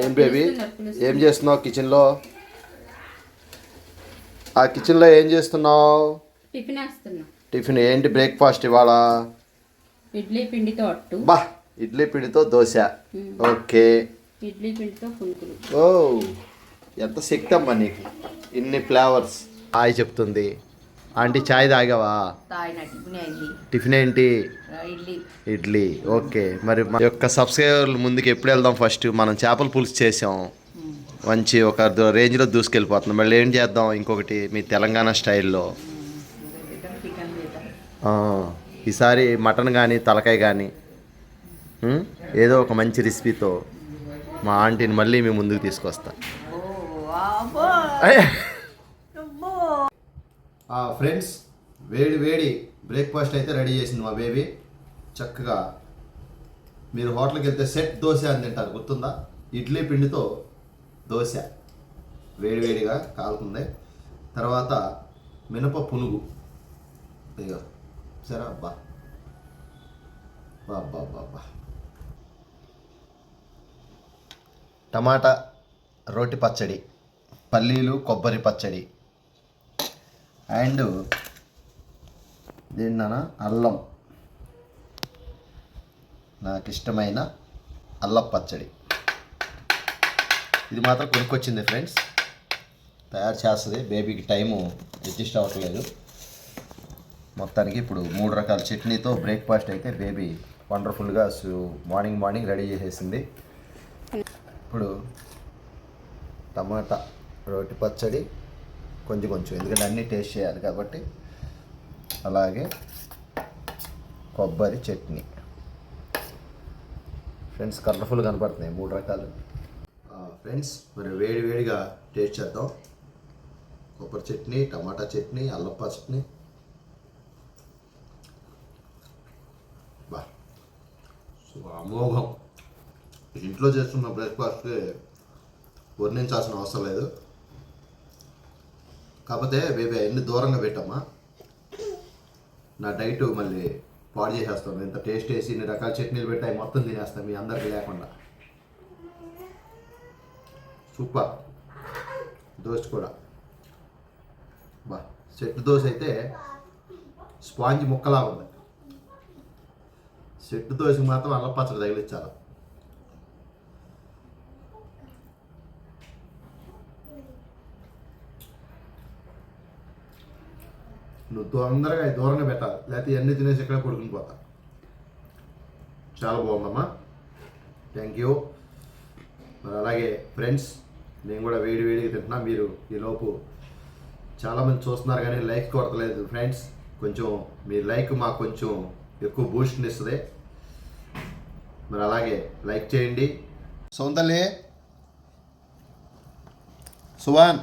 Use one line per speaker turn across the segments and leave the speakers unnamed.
ఏం బేబీ ఏం చేస్తున్నావు కిచెన్లో? ఆ కిచెన్లో ఏం చేస్తున్నావు?
టిఫిన్ వేస్తున్నా.
టిఫిన్ ఏంటి బ్రేక్ఫాస్ట్ ఇవాళ?
ఇడ్లీ పిండితో అట్టు.
బా, ఇడ్లీ పిండితో దోశ. ఓకే.
ఇడ్లీ పిండితో పునుకులు.
ఓ, ఎంత శక్తి అమ్మా నీకు, ఇన్ని ఫ్లేవర్స్. హాయ్ చెప్తుంది. ఆంటీ చాయ్ తాగావా? టిఫిన్ ఏంటి? ఇడ్లీ. ఓకే. మరి మా యొక్క సబ్స్క్రైబర్ల ముందుకు ఎప్పుడు వెళ్దాం? ఫస్ట్ మనం చేపల పులుసు చేసాం, మంచి ఒక రేంజ్లో దూసుకెళ్ళిపోతున్నాం. మళ్ళీ ఏం చేద్దాం ఇంకొకటి మీ తెలంగాణ స్టైల్లో? ఈసారి మటన్ కానీ తలకాయ కానీ ఏదో ఒక మంచి రెసిపీతో మా ఆంటీని మళ్ళీ మీ ముందుకు తీసుకొస్తా. ఫ్రెండ్స్, వేడి వేడి బ్రేక్ఫాస్ట్ అయితే రెడీ చేసింది మా బేబీ. చక్కగా మీరు హోటల్కి వెళ్తే సెట్ దోశ అని తింటారు, గుర్తుందా? ఇడ్లీ పిండితో దోశ వేడి వేడిగా కాలుతుంది. తర్వాత మినప పునుగు. ఇక సరే, అబ్బా బాబా బాబా. టమాటా రోటి పచ్చడి, పల్లీలు కొబ్బరి పచ్చడి, అండ్ దీన్నా అల్లం, నాకు ఇష్టమైన అల్లం పచ్చడి. ఇది మాత్రం కొనుక్కొచ్చింది ఫ్రెండ్స్, తయారు చేస్తుంది. బేబీకి టైము అడ్జస్ట్ అవ్వట్లేదు. మొత్తానికి ఇప్పుడు 3 రకాల చట్నీతో బ్రేక్ఫాస్ట్ అయితే బేబీ వండర్ఫుల్గా మార్నింగ్ రెడీ చేసేసింది. ఇప్పుడు టమాటా రోటి పచ్చడి కొంచెం ఎందుకంటే అన్నీ టేస్ట్ చేయాలి కాబట్టి, అలాగే కొబ్బరి చట్నీ. ఫ్రెండ్స్, కలర్ఫుల్ కనపడుతున్నాయి 3 రకాలు. ఫ్రెండ్స్, మరి వేడిగా టేస్ట్ చేద్దాం. కొబ్బరి చట్నీ, టమాటా చట్నీ, అల్లం చట్నీ. బా, అమోఘం. ఇంట్లో చేస్తున్న బ్రేక్ఫాస్ట్కి వర్ణించాల్సిన అవసరం లేదు. కాకపోతే బేబీ ఎన్ని దూరంగా పెట్టమ్మా, నా డైట్ మళ్ళీ పాడు చేసేస్తాను. ఇంత టేస్ట్ వేసి ఇన్ని రకాల చట్నీలు పెట్టి అవి మొత్తం తినేస్తాను మీ అందరికీ లేకుండా. సూపర్ దోశ కూడా. బా, సెట్ దోశ అయితే స్పాంజ్ ముక్కలా ఉంది. సెట్ దోశకి మాత్రం అల్లం పచ్చడి తగిలించాలి. నువ్వు దూరంగా పెట్టాలి, లేకపోతే ఇవన్నీ తినేసి ఎక్కడ పడుకుని పోతా. చాలా బాగుందమ్మా, థ్యాంక్ యూ. మరి అలాగే ఫ్రెండ్స్, నేను కూడా వేడిగా తింటున్నా. మీరు ఈలోపు చాలామంది చూస్తున్నారు కానీ లైక్ కొడతలేదు ఫ్రెండ్స్. కొంచెం మీ లైక్ మాకు కొంచెం ఎక్కువ బూస్ట్ని ఇస్తుంది. మరి అలాగే లైక్ చేయండి. సౌందర్య, సువాన్,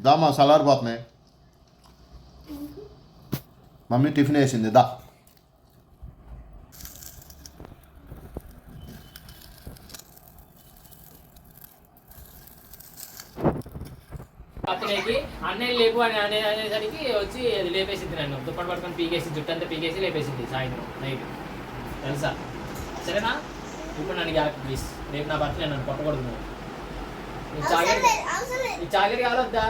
దామా సలారిపోతున్నాయి. మమ్మీ టిఫిన్ వేసింది, దా.
అన్నయ్య లేపు అని అనేసరికి వచ్చి అది లేపేసింది. నన్ను దుప్పటి పట్టుకొని పీకేసి, జుట్టు అంతా పీకేసి లేపేసింది సాయంత్రం నైట్, తెలుసా? సరేనా? ఇప్పుడు నన్ను గ్యాప్ ప్లీజ్. రేపు నా బర్త్డే, నన్ను కొట్టకూడదు. ఈ చాకరీ కావాలొద్దా?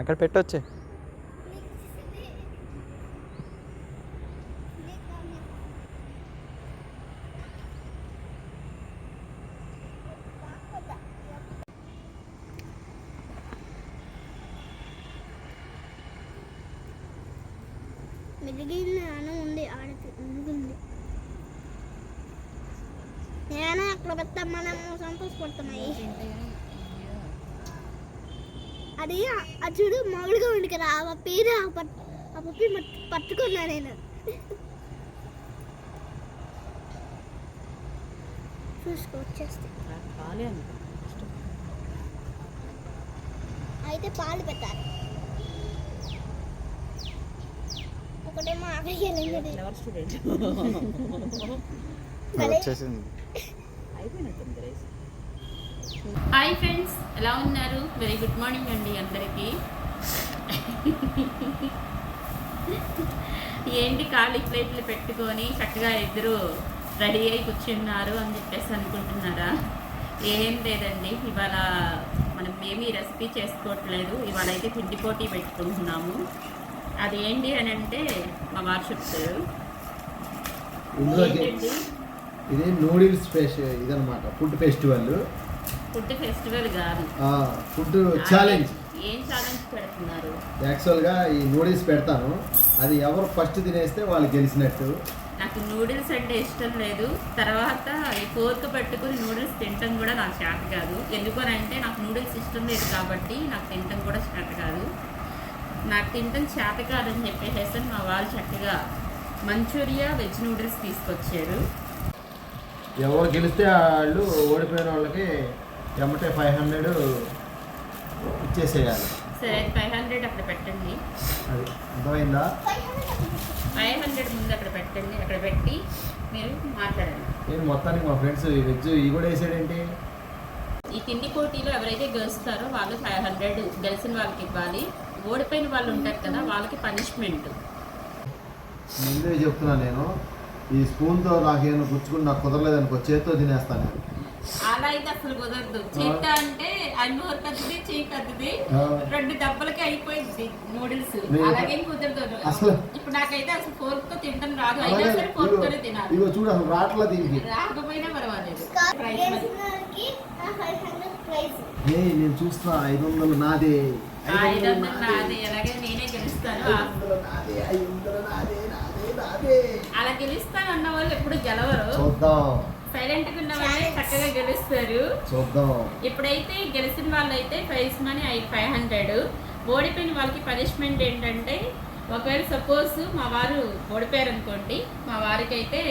అక్కడ పెట్టొచ్చే.
ఉంది ఆడుతుంది. నేను అక్కడ పెద్ద మనము సంతోషపడుతున్నాయి. అది ఆ చూడు మామూలుగా ఉంది కదా, ఆ పేరు ఆ పప్పి పట్టుకున్నా నేను. చూసుకో వచ్చేస్తాయి.
పాలే అనుకో
అయితే పాలు పెట్టాలి. ఒకటేమో ఆఖరికి వెళ్ళింది.
ఎవరు స్టూడెంట్
వచ్చేసింది.
హాయ్ ఫ్రెండ్స్, ఎలా ఉన్నారు? వెరీ గుడ్ మార్నింగ్ అండి అందరికీ. ఏంటి ఖాళీ ప్లేట్లు పెట్టుకొని చక్కగా ఇద్దరు రెడీ అయి కూర్చున్నారు అని చెప్పేసి అనుకుంటున్నారా? ఏం లేదండి, ఇవాళ మనం ఏమీ రెసిపీ చేసుకోవట్లేదు. ఇవాళ అయితే పిండి పోటీ పెట్టుకుంటున్నాము. అదేంటి అని అంటే మా వారు చెప్తారు. ఏంటండి?
ఇది నూడిల్స్ ఇదనమాట, ఫుడ్ ఫెస్టివల్.
ఫుడ్ ఫెస్టివల్ కాదు,
ఫుడ్ ఛాలెంజ్.
ఏం ఛాలెంజ్ పెడుతున్నారు?
యాక్చువల్గా ఈ నూడిల్స్ పెడతాను, అది ఎవరు ఫస్ట్ తినేస్తే వాళ్ళు గెలిచినట్టు.
నాకు నూడిల్స్ అంటే ఇష్టం లేదు. తర్వాత ఈ ఫోర్క్ పెట్టుకుని నూడిల్స్ తినటం కూడా నాకు చేత కాదు. ఎందుకనంటే నాకు నూడిల్స్ ఇష్టం లేదు కాబట్టి నాకు తినటం కూడా చేత కాదు. నాకు తినటం చేత కాదని చెప్పేసి మా వాళ్ళు చక్కగా మంచూరియా వెజ్ నూడిల్స్ తీసుకొచ్చారు.
ఎవరు గెలిస్తే వాళ్ళు ఓడిపోయిన వాళ్ళకి ఎమ్మటే 500 ఇచ్చేసేయాలి.
సరే 500 అక్కడ పెట్టండి.
అది అర్థమైందా?
500 ముందు అక్కడ పెట్టండి. అక్కడ పెట్టి మీరు మాట్లాడండి.
నేను మొత్తానికి మా ఫ్రెండ్స్ వెజ్ ఇవి కూడా వేసాడేంటి?
ఈ తిండి పోటీలో ఎవరైతే గెలుస్తారో వాళ్ళు 500 గెలిచిన వాళ్ళకి ఇవ్వాలి. ఓడిపోయిన వాళ్ళు ఉంటారు కదా, వాళ్ళకి పనిష్మెంట్.
ముందే చెప్తున్నాను, నేను ఈ స్పూన్తో నాకేమైనా గుచ్చుకుని నాకు కుదరలేదు అనుకో, చేతితో తినేస్తాను నేను.
అలా అయితే అసలు కుదరదు. చీట అంటే అన్నూరు కద్దుది, చీ కద్దుది, 2 దెబ్బలకి అయిపోయింది నూడిల్స్. అలాగేం కుదరదు
అసలు.
ఇప్పుడు నాకైతే అసలు ఫోర్క్ తో తినడం రాదు. అయినా సరే ఫోర్క్ తోనే తినాలి.
ఇగో చూడు, అసలు రాట్లా దీనికి.
రాకపోయినా పర్వాలేదు. ప్రైస్ మరి.
గెలిచిన వాళ్ళకి 500 ప్రైజ్.
నేను చూస్తున్నా, 500 నాదే,
500 నాది. అలాగే నేనే గెలుస్తాను.
500 నాదే, 500 నాదే, నాదే, నాదే.
అలా గెలుస్తాను అన్న వాళ్ళు ఎప్పుడు గెలవరు.
చూద్దాం,
సైలెంట్ గా ఉన్న వాళ్ళే చక్కగా గెలుస్తారు.
చూద్దాం.
ఇప్పుడైతే గెలిచిన వాళ్ళైతే ప్రైజ్ మనీ 500. ఓడిపోయిన వాళ్ళకి పనిష్మెంట్ ఏంటంటే, ఒకవేళ సపోజ్ మా వారు ఓడిపోయారు అనుకోండి, మా వారికి అయితే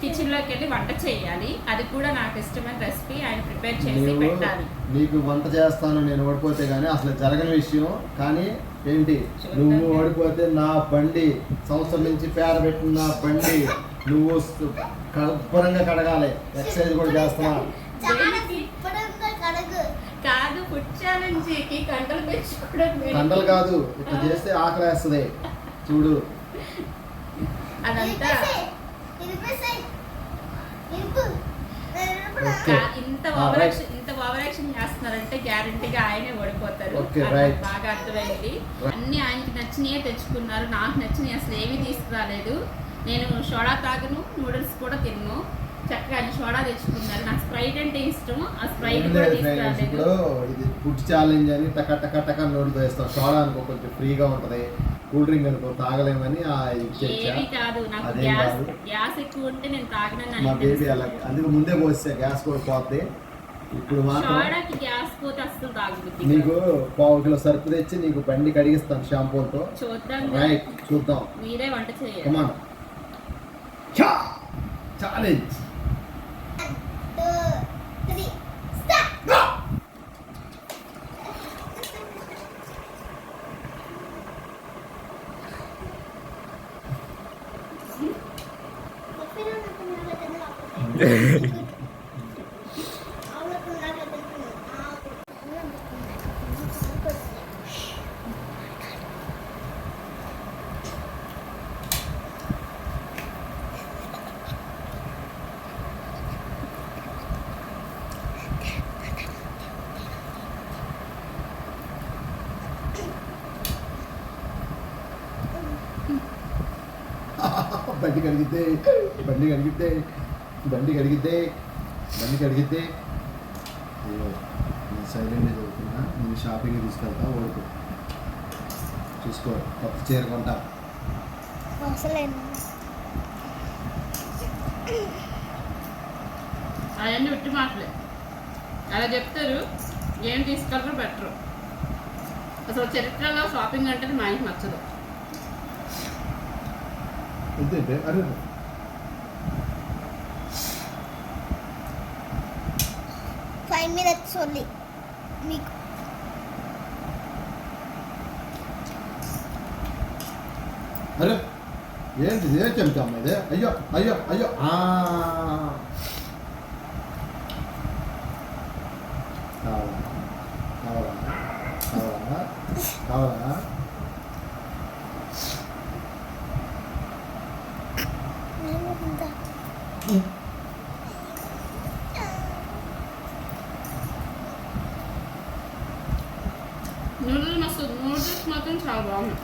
కిచెన్ లోకి వెళ్ళి వంట చేయాలి. అది కూడా నాకు ఇష్టమైన రెసిపీ, ఆయన ప్రిపేర్ చేసి పెట్టాలి.
నీకు వంట చేస్తాను నేను ఓడిపోతే కానీ అసలు జరగని విషయం. కానీ ఏంటి, నువ్వు ఓడిపోతే నా బండి, సంవత్సరం నుంచి పేర పెట్టిన నా బండి నువ్వు శుభ్రంగా కడగాలి. ఎక్సర్సైజ్ కూడా చేస్తున్నా.
కాదు, ఫుడ్ ఛాలెంజ్ కి కండలు పెంచుకోవడం.
కండలు కాదు, ఇట్లా చేస్తే ఆకలి వేస్తుంది చూడు.
అదంతా ఇంత ఓవర్ యాక్షన్ చేస్తున్నారంటే గ్యారంటీగా ఆయనే ఓడిపోతారు. బాగా అర్థమైంది. అన్ని ఆయనకి నచ్చినయే తెచ్చుకున్నారు, నాకు నచ్చినవి అసలు ఏమీ తీసుకురాలేదు. నేను సోడా తాగను, నూడిల్స్ కూడా తిన్ను. చక్కగా ఆయన సోడా తెచ్చుకున్నారు. నాకు స్ప్రైట్ అంటే ఇష్టం, ఆ స్ప్రైట్ కూడా తీసుకురాలేదు.
ఇప్పుడు ఇది ఫుడ్ ఛాలెంజ్ అని టక టక టక నోటితో వేస్తాం. సోడా అనుకో కొంచెం ఫ్రీగా ఉంటది, కూల్ డ్రింక్ అనుకో తాగలేమని
ఏమీ కాదు. నాకు గ్యాస్ ఎక్కువ ఉంటే నేను తాగనని
మా బేబీ అలాగే, అందుకు ముందే పోస్తే గ్యాస్ కూడా పోతే. ఇప్పుడు
సోడాకి గ్యాస్ పోతే అసలు తాగుతుంది.
నీకు 1/2 కిలో సరుకు తెచ్చి నీకు బండి కడిగిస్తాను షాంపూతో.
చూద్దాం,
రైట్, చూద్దాం.
మీరే వంట చేయాలి.
కమాన్, ఛాలెంజ్. బండి కడిగితే బండి కడిగితే బండి కడిగితే బండి కడిగితే. నేను సైలెంట్గా చదువుతున్నా, నేను షాపింగ్ తీసుకెళ్తా. ఓడిపో చూసుకో, కొత్త చీర కొంటా.
అవన్నీ ఉట్టి మాటలే. అలా చెప్తారు, ఏం తీసుకెళ్ళరు బెటరు. అసలు చరిత్రలో షాపింగ్ అంటే మా ఇంటికి నచ్చదు.
అంతే. అరే
9 minutes only. మీకు
అరే ఏంటి ఏ చెంచా అమ్మ ఇది? అయ్యో అయ్యో అయ్యో కావాలా కావాలా కావాలా కావాలా
నూడిల్స్ మాత్రం చాలా బాగున్నాయి.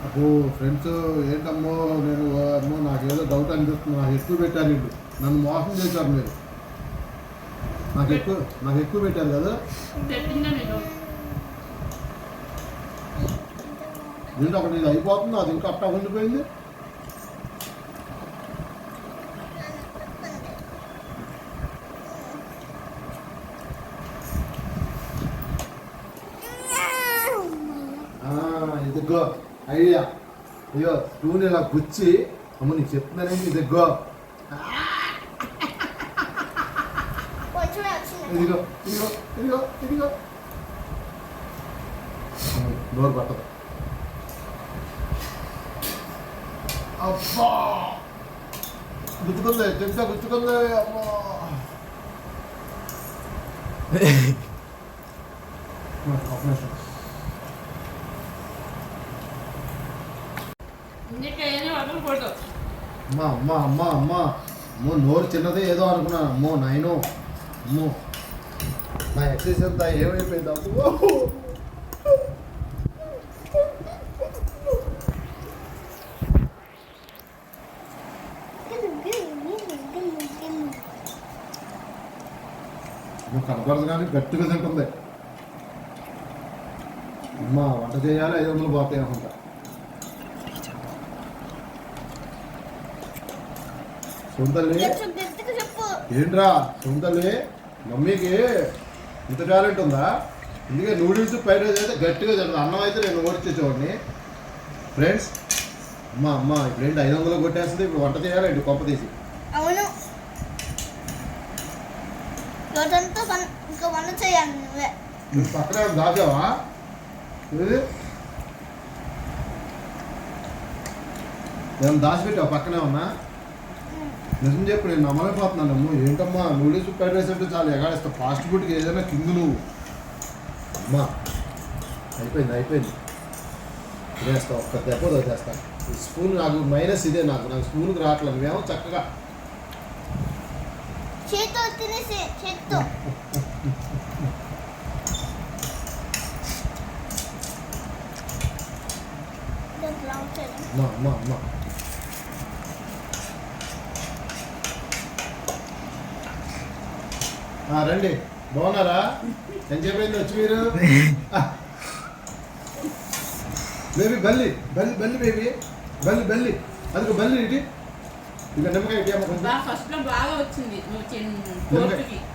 అబ్బో ఫ్రెండ్స్ ఏంటమ్మో నేను అమ్మో నాకేదో డౌట్ అనిపిస్తుంది. నాకు ఎక్కువ పెట్టారు వీళ్ళు, నన్ను మోసం చేశారు మీరు. నాకు ఎక్కువ పెట్టారు కదా.
పెట్టిందా నేను
దీంట్లో ఒకటి ఇది అయిపోతుంది, అది ఇంకా అట్టా ఉండిపోయింది. ఇదిగో ఐడియా. అయ్యో స్పూన్ ఇలా గుచ్చి అమ్మ నీకు చెప్తున్నానండి. ఇదిగో
కొంచెమే వచ్చింది.
ఇదిగో ఇదిగో ఇదిగో ఇదిగో నోరు పట్టదు. అబ్బా గుచ్చుకుంది, చెంచా గుచ్చుకుంది. అమ్మా ఒక నిమిషం.
ఇందుకేనే వదలకూడదు.
అమ్మా అమ్మా అమ్మా అమ్మా అమ్మో నోరు చిన్నదే ఏదో అనుకున్నాను. అమ్మో నాయనో అమ్మో నా ఎక్సైజ్ అంతా ఏమైపోయింది. అమ్మో నువ్వు కనపడదు కానీ గట్టిగా తింటుంది. అమ్మా వంట చేయాలి, 500 పోతాయి అనుకుంటా. సొంతల్లి
కొంచెం గట్టిగా చెప్పు.
ఏంట్రా సొంతల్లి, మమ్మీకి ఇంత టాలెంట్ ఉందా? అందుకే నూడిల్స్ ఫ్రైడ్ రైస్ అయితే గట్టిగా తింటుంది. అన్నం అయితే నేను ఓడిచేసేవాడిని. ఫ్రెండ్స్ అమ్మా అమ్మా ఇప్పుడు ఏంటి 500 కొట్టేస్తుంది. ఇప్పుడు వంట చేయాలండి కొంప తీసి.
అవును, రోజంతా ఇంకా వంట చేయాలి నువ్వే.
నువ్వు పక్కనే దాచావా? ఏది నేను దాచిపెట్టావు పక్కనే ఉన్నా? నిజం చెప్పు, నేను నమ్మలేకపోతున్నాను. అమ్మో ఏంటమ్మా నూడిల్స్ ఫ్రైడ్ రైస్ అంటే చాలా ఎగాడేస్తావు. ఫాస్ట్ ఫుడ్కి ఏదైనా కింగ్ నువ్వు. అమ్మా అయిపోయింది. తినేస్తావు, ఒక్క దెబ్బ వదిలేస్తాను. ఈ స్పూన్ నాకు మైనస్ ఇదే. నాకు స్పూన్కి రావట్లేదు. నువ్వేమో చక్కగా
చేత్తో తినేసి చేత్తో.
అమ్మా రండి, బాగున్నారా? ఏం చెప్పయింది వచ్చి మీరు? బేబీ బల్లి బేబీ బల్లి అందుకు బల్లి ఇటు ఇక నిమ్మకాయ ఇటు అమ్మ కొంచెం.
ఫస్ట్ లో బాగా వచ్చింది.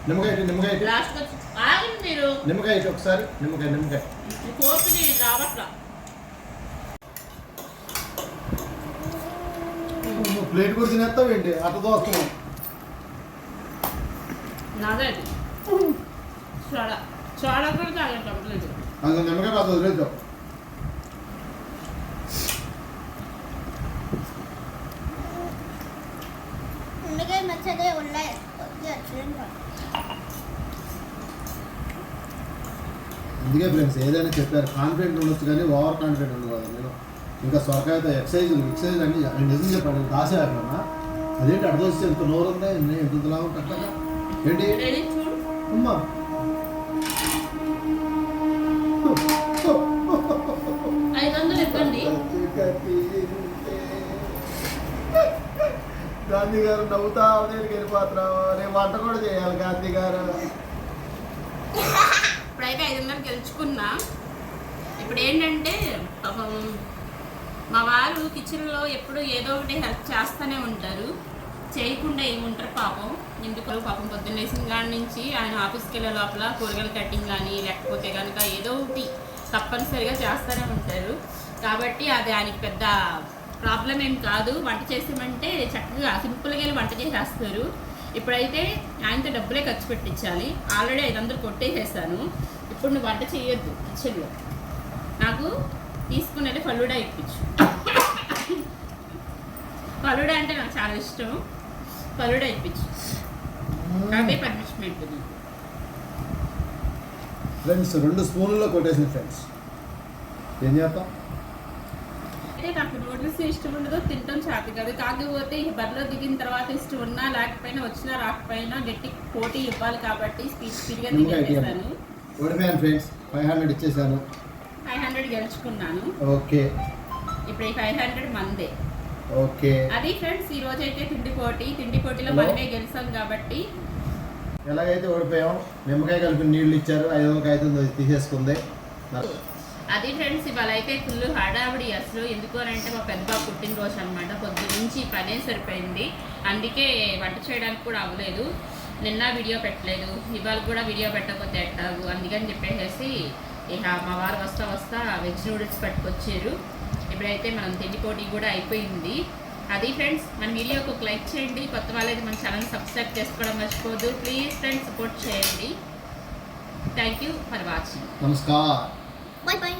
నిమ్మకాయ ఇటు
లాస్ట్ ఆగండి మీరు.
నిమ్మకాయ ఇటు ఒకసారి. నిమ్మకాయ
కోర్టుకి రావట్లా.
ప్లేట్ కూడా తినేస్తావు ఏంటి? అట్ట దోస్తున్నావు.
నాదే సోడా కూడా తాగట్లేదు.
అది నిమ్మకాయ రాదు, వదిలేద్దాం.
అందుకే మెచ్చగా ఉన్నాయి.
అందుకే ఫ్రెండ్స్ ఏదైనా చెప్పారు, కాన్ఫిడెంట్ ఉండొచ్చు కానీ ఓవర్ కాన్ఫిడెంట్ ఉండకూడదు. నేను ఇంకా సొరకాయతో ఎక్సైజ్ అన్ని నిజం చెప్పాను. దాసేయాలన్నా అదేంటి అర్థం వస్తే ఎంత నోరు ఉందా? ఎంతలా ఉంటా ఏంటి అమ్మా? గాంధీ గారు నవ్వుతా అవడానికి వెళ్ళిపోతున్నావు. రేపు వంట కూడా చేయాలి గాంధీ గారు.
ఇప్పుడైతే 500 గెలుచుకున్నా. ఇప్పుడు ఏంటంటే మా వారు కిచెన్లో ఎప్పుడు ఏదో ఒకటి హెల్ప్ చేస్తూనే ఉంటారు. చేయకుండా ఏముంటారు పాపం. ఎందుకు పాపం పొద్దున్న లేచిన కాడి నుంచి ఆయన ఆఫీస్కి వెళ్ళే లోపల కూరగాయల కటింగ్ కానీ లేకపోతే కనుక ఏదో ఒకటి తప్పనిసరిగా చేస్తూనే ఉంటారు. కాబట్టి అది ఆయనకి పెద్ద ప్రాబ్లం ఏం కాదు. వంట చేసామంటే చక్కగా సింపుల్గా వంట చేసేస్తారు. ఇప్పుడైతే ఆయనతో డబ్బులే ఖర్చు పెట్టించాలి. ఆల్రెడీ 500 కొట్టేసేసాను. ఇప్పుడు నువ్వు వంట చేయొద్దు కిచెన్లో, నాకు తీసుకునేది ఫలూడా ఇప్పించు. ఫలూడా అంటే నాకు చాలా ఇష్టం. ఫలూడా ఇప్పించు, అదే పనిష్మెంట్.
ఫ్రెండ్స్ 2 స్పూన్లలో కొట్టేసింది ఫ్రెండ్స్. ఏం చేస్తాం?
అయితే నాకు నూడిల్స్ ఇష్టం ఉండదు, తింటాం చేత కాదు. కాకపోతే ఈ బరిలో దిగిన తర్వాత ఇష్టం ఉన్నా లేకపోయినా, వచ్చినా రాకపోయినా గట్టి పోటీ ఇవ్వాలి కాబట్టి స్పీడ్గా తినేసాను.
ఓడిపోయాను ఫ్రెండ్స్, 500 ఇచ్చేసాను.
500 గెలుచుకున్నాను.
ఓకే,
ఇప్పుడు ఈ 500 మందే.
ఓకే.
అది ఫ్రెండ్స్ ఈ రోజు అయితే తిండి పోటీలో మనమే గెలిచాం కాబట్టి.
ఎలాగైతే ఓడిపోయాం, నిమ్మకాయ కలిపి నీళ్ళు ఇచ్చారు, 500 కాగితం తీసేసుకుంది.
అది ఫ్రెండ్స్ ఇవాళ అయితే ఫుల్ హడావిడి అసలు. ఎందుకు అని అంటే మా పెద్ద బాబు పుట్టినరోజు అనమాట. పొద్దు నుంచి పనే సరిపోయింది, అందుకే వంట చేయడానికి కూడా అవ్వలేదు. నిన్న వీడియో పెట్టలేదు, ఇవాళ కూడా వీడియో పెట్టకపోతే ఎట్టాగు, అందుకని చెప్పేసి ఇక మా వారు వస్తా వెజ్ నూడిల్స్ పట్టుకొచ్చారు. ఇప్పుడైతే మనం తిండి పోటీ కూడా అయిపోయింది. అది ఫ్రెండ్స్, మన వీడియోకి ఒక లైక్ చేయండి. కొత్త వాళ్ళైతే మన ఛానల్ సబ్స్క్రైబ్ చేసుకోవడం మర్చిపోదు. ప్లీజ్ ఫ్రెండ్స్ సపోర్ట్ చేయండి. Thank you for watching.
నమస్కారం.
Bye bye.